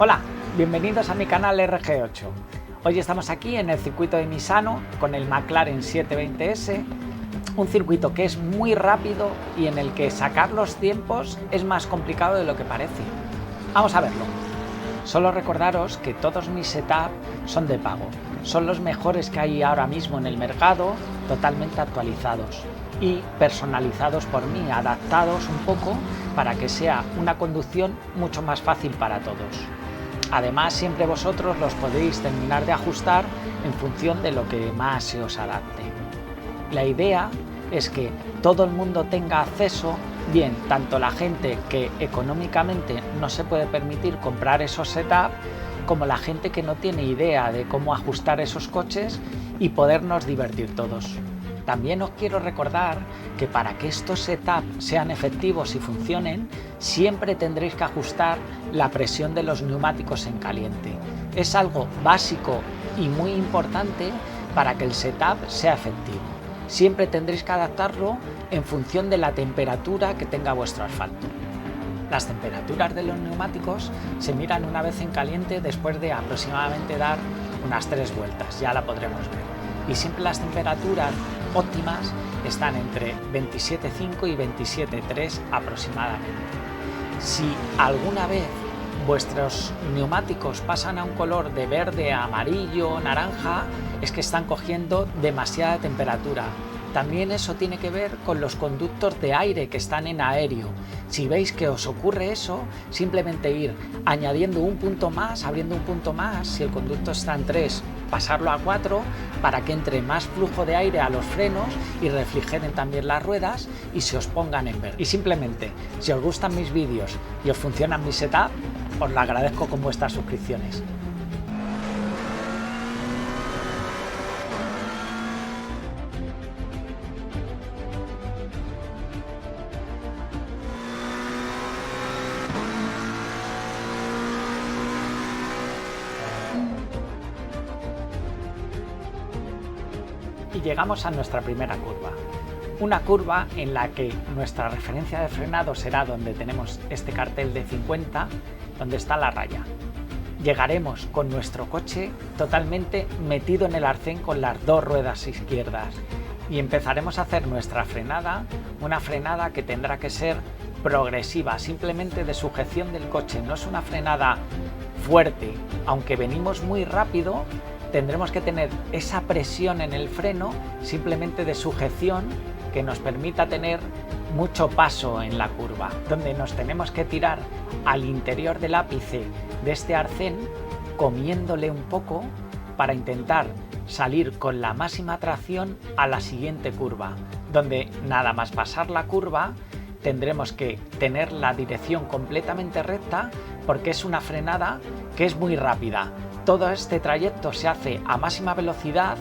Hola, bienvenidos a mi canal RG8. Hoy estamos aquí en el circuito de Misano con el McLaren 720S, un circuito que es muy rápido y en el que sacar los tiempos es más complicado de lo que parece. Vamos a verlo. Solo recordaros que todos mis setups son de pago, son los mejores que hay ahora mismo en el mercado, totalmente actualizados y personalizados por mí, adaptados un poco para que sea una conducción mucho más fácil para todos. Además, siempre vosotros los podéis terminar de ajustar en función de lo que más se os adapte. La idea es que todo el mundo tenga acceso, bien, tanto la gente que económicamente no se puede permitir comprar esos setups, como la gente que no tiene idea de cómo ajustar esos coches y podernos divertir todos. También os quiero recordar que para que estos setups sean efectivos y funcionen, siempre tendréis que ajustar la presión de los neumáticos en caliente. Es algo básico y muy importante para que el setup sea efectivo. Siempre tendréis que adaptarlo en función de la temperatura que tenga vuestro asfalto. Las temperaturas de los neumáticos se miran una vez en caliente después de aproximadamente dar unas 3 vueltas, ya la podremos ver. Y siempre las temperaturas óptimas están entre 27,5 y 27,3 aproximadamente. Si alguna vez vuestros neumáticos pasan a un color de verde, amarillo, naranja, es que están cogiendo demasiada temperatura. También eso tiene que ver con los conductos de aire que están en aéreo. Si veis que os ocurre eso, simplemente ir añadiendo un punto más, abriendo un punto más, si el conducto está en 3, pasarlo a 4 para que entre más flujo de aire a los frenos y refrigeren también las ruedas y se os pongan en verde. Y simplemente, si os gustan mis vídeos y os funcionan mis setups, os lo agradezco con vuestras suscripciones. Y llegamos a nuestra primera curva. Una curva en la que nuestra referencia de frenado será donde tenemos este cartel de 50, donde está la raya. Llegaremos con nuestro coche totalmente metido en el arcén con las dos ruedas izquierdas y empezaremos a hacer nuestra frenada, una frenada que tendrá que ser progresiva, simplemente de sujeción del coche, no es una frenada fuerte, aunque venimos muy rápido. Tendremos que tener esa presión en el freno, simplemente de sujeción, que nos permita tener mucho paso en la curva, donde nos tenemos que tirar al interior del ápice de este arcén, comiéndole un poco para intentar salir con la máxima tracción a la siguiente curva, donde nada más pasar la curva tendremos que tener la dirección completamente recta porque es una frenada que es muy rápida. Todo este trayecto se hace a máxima velocidad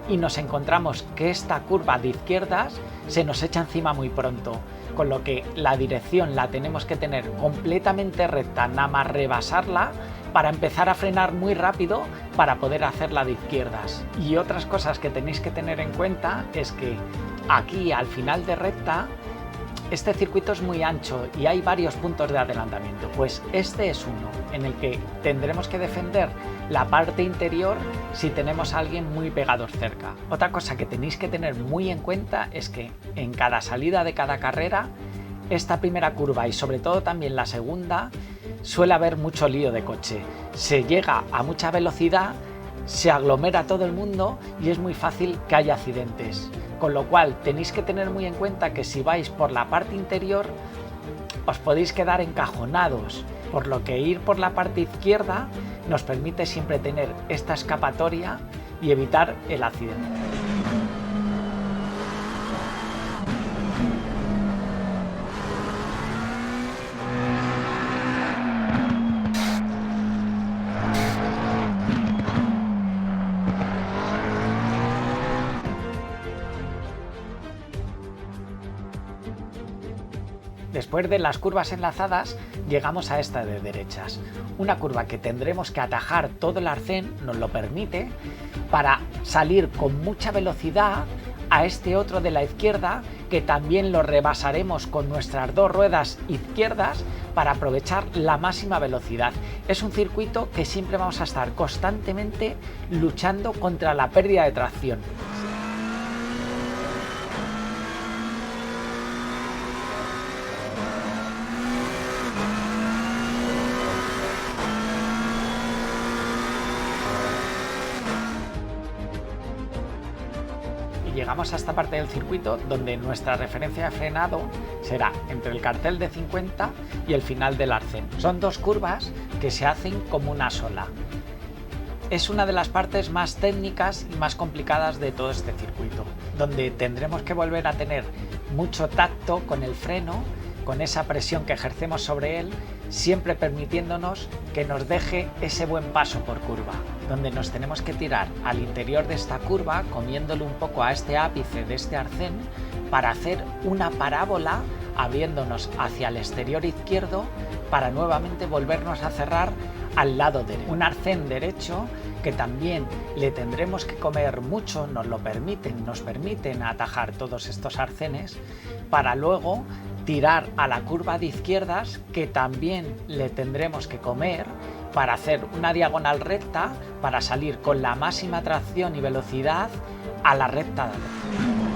y nos encontramos que esta curva de izquierdas se nos echa encima muy pronto, con lo que la dirección la tenemos que tener completamente recta, nada más rebasarla para empezar a frenar muy rápido para poder hacer la de izquierdas. Y otras cosas que tenéis que tener en cuenta es que aquí al final de recta este circuito es muy ancho y hay varios puntos de adelantamiento, pues este es uno en el que tendremos que defender la parte interior si tenemos a alguien muy pegado cerca. Otra cosa que tenéis que tener muy en cuenta es que en cada salida de cada carrera, esta primera curva y sobre todo también la segunda, suele haber mucho lío de coche. Se llega a mucha velocidad, se aglomera todo el mundo y es muy fácil que haya accidentes. Con lo cual tenéis que tener muy en cuenta que si vais por la parte interior os podéis quedar encajonados, por lo que ir por la parte izquierda nos permite siempre tener esta escapatoria y evitar el accidente. Después de las curvas enlazadas llegamos a esta de derechas, una curva que tendremos que atajar todo el arcén, nos lo permite, para salir con mucha velocidad a este otro de la izquierda, que también lo rebasaremos con nuestras dos ruedas izquierdas para aprovechar la máxima velocidad. Es un circuito que siempre vamos a estar constantemente luchando contra la pérdida de tracción. Llegamos a esta parte del circuito donde nuestra referencia de frenado será entre el cartel de 50 y el final del arcén. Son dos curvas que se hacen como una sola. Es una de las partes más técnicas y más complicadas de todo este circuito, donde tendremos que volver a tener mucho tacto con el freno, con esa presión que ejercemos sobre él, siempre permitiéndonos que nos deje ese buen paso por curva, donde nos tenemos que tirar al interior de esta curva, comiéndole un poco a este ápice de este arcén, para hacer una parábola abriéndonos hacia el exterior izquierdo para nuevamente volvernos a cerrar al lado derecho. Un arcén derecho que también le tendremos que comer mucho, nos permiten atajar todos estos arcenes para luego tirar a la curva de izquierdas, que también le tendremos que comer para hacer una diagonal recta para salir con la máxima tracción y velocidad a la recta de adelante.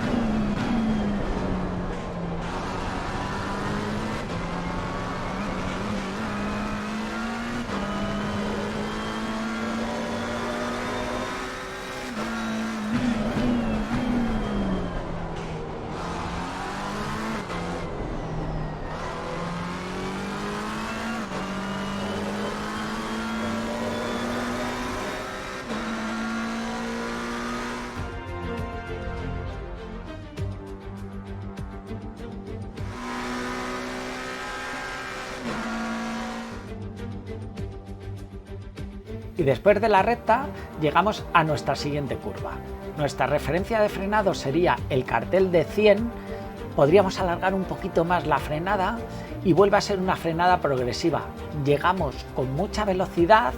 Y después de la recta llegamos a nuestra siguiente curva. Nuestra referencia de frenado sería el cartel de 100, podríamos alargar un poquito más la frenada y vuelve a ser una frenada progresiva. Llegamos con mucha velocidad,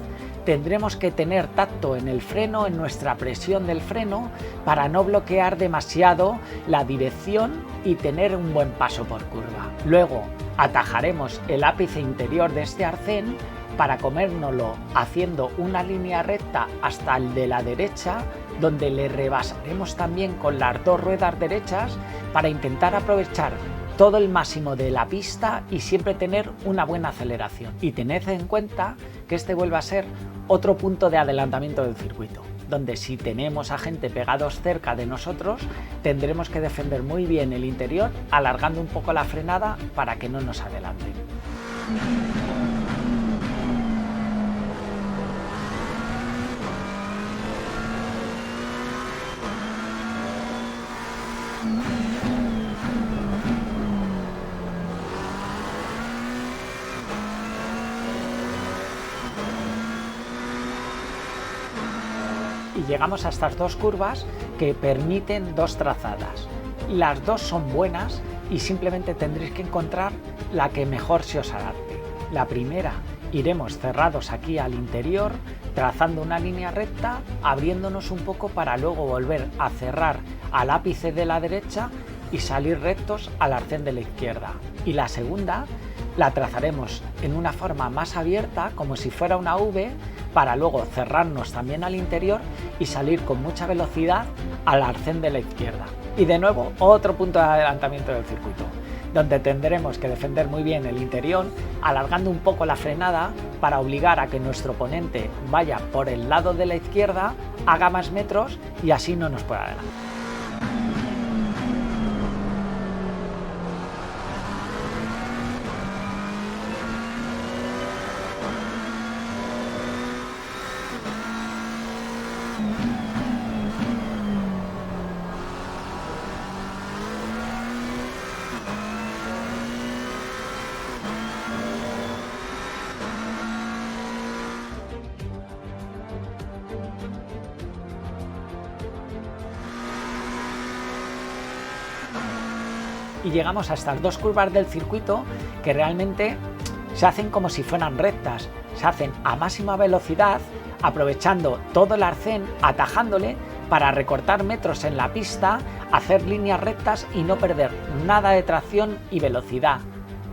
tendremos que tener tacto en el freno, en nuestra presión del freno, para no bloquear demasiado la dirección y tener un buen paso por curva. Luego atajaremos el ápice interior de este arcén para comérnoslo haciendo una línea recta hasta el de la derecha, donde le rebasaremos también con las dos ruedas derechas para intentar aprovechar todo el máximo de la pista y siempre tener una buena aceleración. Y tened en cuenta que este vuelve a ser otro punto de adelantamiento del circuito, donde si tenemos a gente pegados cerca de nosotros, tendremos que defender muy bien el interior, alargando un poco la frenada para que no nos adelanten. Y llegamos a estas dos curvas que permiten dos trazadas. Las dos son buenas y simplemente tendréis que encontrar la que mejor se os adapte. La primera, iremos cerrados aquí al interior, trazando una línea recta, abriéndonos un poco para luego volver a cerrar al ápice de la derecha y salir rectos al arcén de la izquierda. Y la segunda la trazaremos en una forma más abierta, como si fuera una V, para luego cerrarnos también al interior y salir con mucha velocidad al arcén de la izquierda. Y de nuevo, otro punto de adelantamiento del circuito, donde tendremos que defender muy bien el interior, alargando un poco la frenada para obligar a que nuestro oponente vaya por el lado de la izquierda, haga más metros y así no nos pueda adelantar. Y llegamos a estas dos curvas del circuito que realmente se hacen como si fueran rectas, se hacen a máxima velocidad, aprovechando todo el arcén, atajándole para recortar metros en la pista, hacer líneas rectas y no perder nada de tracción y velocidad.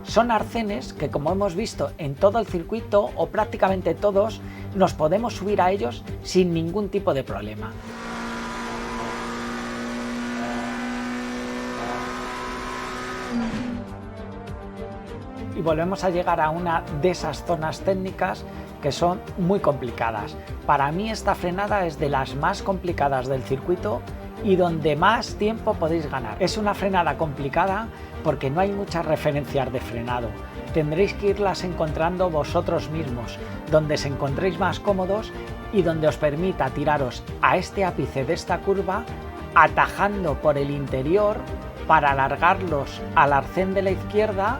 Son arcenes que, como hemos visto en todo el circuito o prácticamente todos, nos podemos subir a ellos sin ningún tipo de problema. Y volvemos a llegar a una de esas zonas técnicas que son muy complicadas. Para mí esta frenada es de las más complicadas del circuito y donde más tiempo podéis ganar. Es una frenada complicada porque no hay muchas referencias de frenado. Tendréis que irlas encontrando vosotros mismos, donde os encontréis más cómodos y donde os permita tiraros a este ápice de esta curva, atajando por el interior para alargarlos al arcén de la izquierda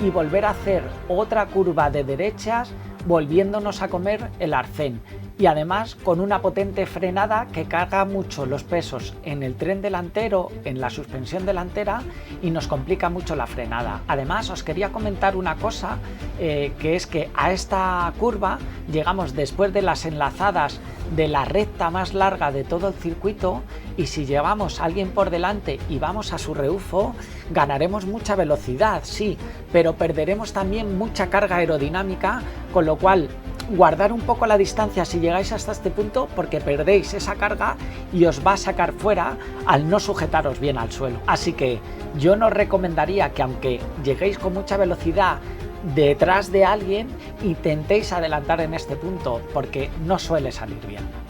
y volver a hacer otra curva de derechas, volviéndonos a comer el arcén. Y además con una potente frenada que carga mucho los pesos en el tren delantero, en la suspensión delantera, y nos complica mucho la frenada. Además os quería comentar una cosa, que es que a esta curva llegamos después de las enlazadas de la recta más larga de todo el circuito, y si llevamos a alguien por delante y vamos a su rebufo, ganaremos mucha velocidad, sí, pero perderemos también mucha carga aerodinámica, con lo cual guardar un poco la distancia si llegáis hasta este punto, porque perdéis esa carga y os va a sacar fuera al no sujetaros bien al suelo. Así que yo no recomendaría que, aunque lleguéis con mucha velocidad detrás de alguien, intentéis adelantar en este punto, porque no suele salir bien.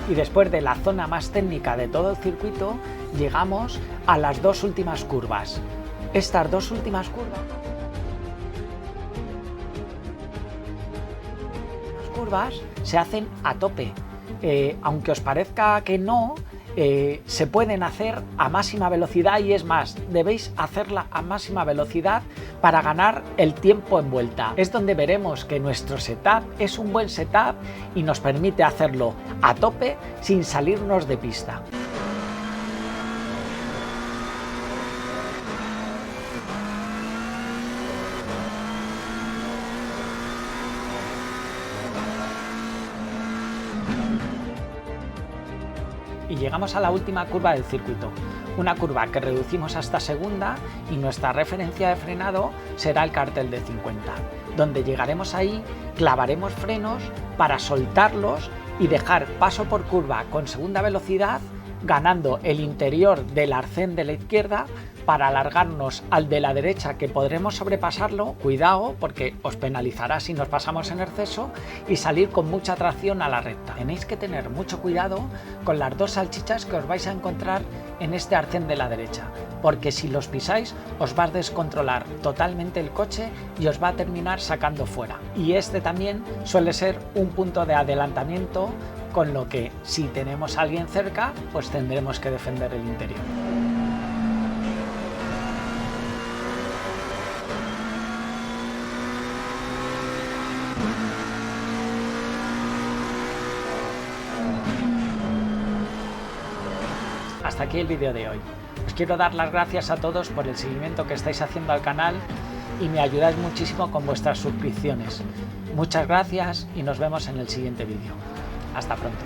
Y después de la zona más técnica de todo el circuito, llegamos a las dos últimas curvas. Estas dos últimas curvas se hacen a tope. Aunque os parezca que no, se pueden hacer a máxima velocidad, y es más, debéis hacerla a máxima velocidad para ganar el tiempo en vuelta. Es donde veremos que nuestro setup es un buen setup y nos permite hacerlo a tope sin salirnos de pista. Y llegamos a la última curva del circuito, una curva que reducimos hasta segunda, y nuestra referencia de frenado será el cartel de 50, donde llegaremos ahí, clavaremos frenos para soltarlos y dejar paso por curva con segunda velocidad, ganando el interior del arcén de la izquierda para alargarnos al de la derecha, que podremos sobrepasarlo, cuidado porque os penalizará si nos pasamos en exceso, y salir con mucha tracción a la recta. Tenéis que tener mucho cuidado con las dos salchichas que os vais a encontrar en este arcén de la derecha, porque si los pisáis os va a descontrolar totalmente el coche y os va a terminar sacando fuera. Y este también suele ser un punto de adelantamiento, con lo que si tenemos a alguien cerca, pues tendremos que defender el interior. Hasta aquí el vídeo de hoy. Os quiero dar las gracias a todos por el seguimiento que estáis haciendo al canal y me ayudáis muchísimo con vuestras suscripciones. Muchas gracias y nos vemos en el siguiente vídeo. Hasta pronto.